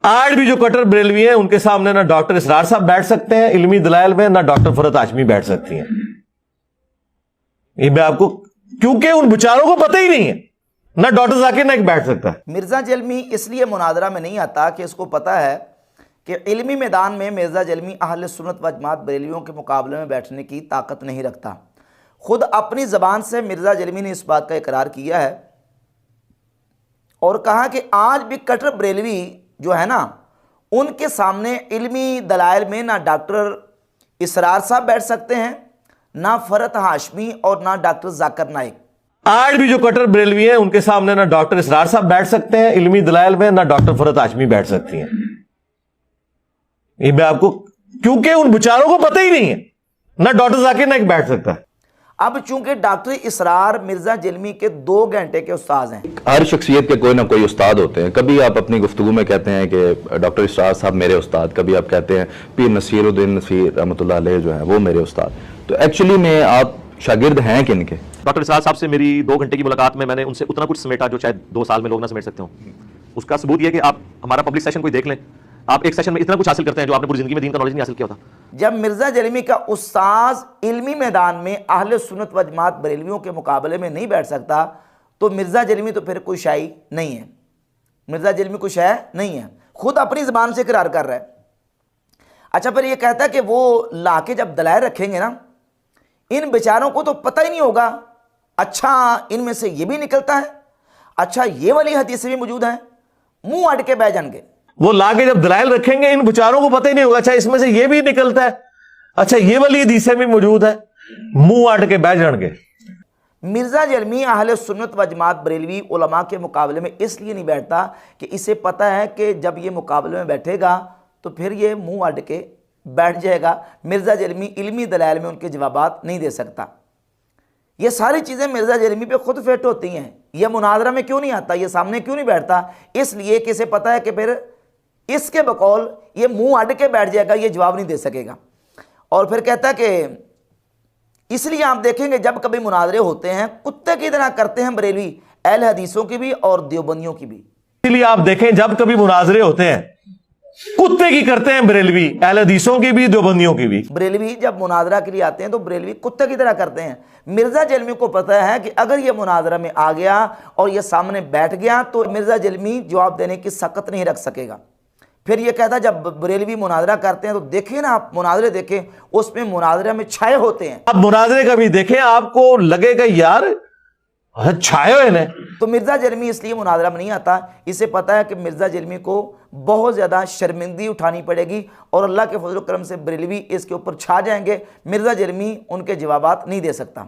आज भी जो कट्टर बरेलवी हैं उनके सामने ना डॉक्टर इसरार साहब बैठ सकते हैं इल्मी दलाइल में, ना डॉक्टर फरहत हाशमी बैठ सकती हैं। ये मैं आपको, क्योंकि उन बेचारों को पता ही नहीं है, ना डॉक्टर जाकिर नाइक बैठ सकता है। मिर्जा जलमी इसलिए मुनाजरा में नहीं आता कि इसको पता है कि इल्मी मैदान में मिर्जा जलमी अहले सुन्नत व जमात बरेलवियों के मुकाबले में बैठने की ताकत नहीं रखता। खुद अपनी ज़बान से मिर्जा जलमी ने इस बात का इकरार किया है और कहा कि आज भी कट्टर बरेलवी जो है ना, उनके सामने इल्मी दलाइल में ना डॉक्टर इसरार साहब बैठ सकते हैं, ना फरहत हाशमी और ना डॉक्टर जाकिर नाइक। आज भी जो कट्टर बरेलवी हैं उनके सामने ना डॉक्टर इसरार साहब बैठ सकते हैं इल्मी दलाइल में, ना डॉक्टर फरहत हाशमी बैठ सकती हैं। ये मैं आपको, क्योंकि उन बेचारों को पता ही नहीं है, ना डॉक्टर जाकिर नाइक बैठ सकता है। अब चूंकि डॉक्टर इसरार मिर्जा जलमी के 2 घंटे के उस्ताद हैं। हर शख्सियत के कोई ना कोई उस्ताद होते हैं। कभी आप अपनी गुफ्तगू में कहते हैं कि डॉक्टर इसरार साहब मेरे उस्ताद, कभी आप कहते हैं पीर नसीरुद्दीन नसीर रहमतुल्लाह अलैह जो है वो मेरे उस्ताद। तो एक्चुअली में आप शागिर्द हैं किनके? डॉक्टर इसरार साहब से मेरी 2 घंटे की मुलाकात में मैंने उनसे उतना कुछ समेटा जो शायद 2 साल में लोग ना समेट सकते हो। उसका सबूत यह कि आप हमारा पब्लिक सेशन कोई देख लें, आप एक सेशन में इतना कुछ हासिल करते हैं जो आपने पूरी जिंदगी में दीन का नॉलेज नहीं हासिल किया था। जब मिर्जा जलमी का उस्ताद इल्मी मैदान में अहले सुन्नत व जमात बरेलवियों के मुकाबले में नहीं बैठ सकता, तो मिर्जा जलमी तो फिर कोई शाई नहीं है। मिर्जा जलमी कोई शाय नहीं है, खुद अपनी ज़बान से इकरार कर रहा है। अच्छा, फिर ये कहता है कि वो लाके जब दलाइल रखेंगे ना, इन बेचारों को तो पता ही नहीं होगा। अच्छा, इनमें से ये भी निकलता है, अच्छा ये वाली हदीसें भी मौजूद हैं, मुंह अड़ के बह जाएंगे। वो लाके जब दलाइल रखेंगे इन बेचारों को पता ही नहीं होगा, अच्छा इसमें से ये भी निकलता है, अच्छा ये वाली हदीसें भी मौजूद है, मुंह अड़ के बह जाएंगे। मिर्जा जलमी अहले सुन्नत व जमात बरेलवी उलमा के मुकाबले में इसलिए नहीं बैठता कि इसे पता है कि जब ये मुकाबले में बैठेगा तो फिर ये मुंह अड़ के बैठ जाएगा। मिर्जा जलमी इल्मी दलाइल में उनके जवाबात नहीं दे सकता। ये सारी चीज़ें मिर्जा जलमी पे खुद फिट होती हैं। यह मुनाजरा में क्यों नहीं आता, ये सामने क्यों नहीं बैठता? इसलिए कि इसे पता है कि फिर इसके बकौल ये मुंह अड़ के बैठ जाएगा, ये जवाब नहीं दे सकेगा। और फिर कहता है कि इसलिए आप देखेंगे जब कभी मुनाजरे होते हैं कुत्ते की तरह करते हैं बरेलवी, अहले हदीसों की भी और देवबंदियों की भी। इसलिए आप देखें जब कभी मुनाजरे होते हैं कुत्ते की करते हैं बरेलवी, अहले हदीसों की भी देवबंदियों की भी। बरेलवी जब मुनाजरा के लिए आते हैं तो बरेलवी कुत्ते की तरह करते हैं। मिर्जा जलमी को पता है कि अगर ये मुनाजरा में आ गया और ये सामने बैठ गया तो मिर्जा जलमी जवाब देने की सकत नहीं रख सकेगा। फिर ये कहता है जब बरेलवी मुनाजरा करते हैं तो देखिए ना, आप मुनाजरे देखें, उसमें मुनाजरे में छाए होते हैं। आप मुनाजरे का भी देखें, आपको लगेगा यार छाए हुए ने। तो मिर्जा जलमी इसलिए मुनाजरा में नहीं आता, इसे पता है कि मिर्जा जलमी को बहुत ज़्यादा शर्मिंदगी उठानी पड़ेगी और अल्लाह के फजल करम से बरेलवी इसके ऊपर छा जाएंगे। मिर्जा जलमी उनके जवाबात नहीं दे सकता।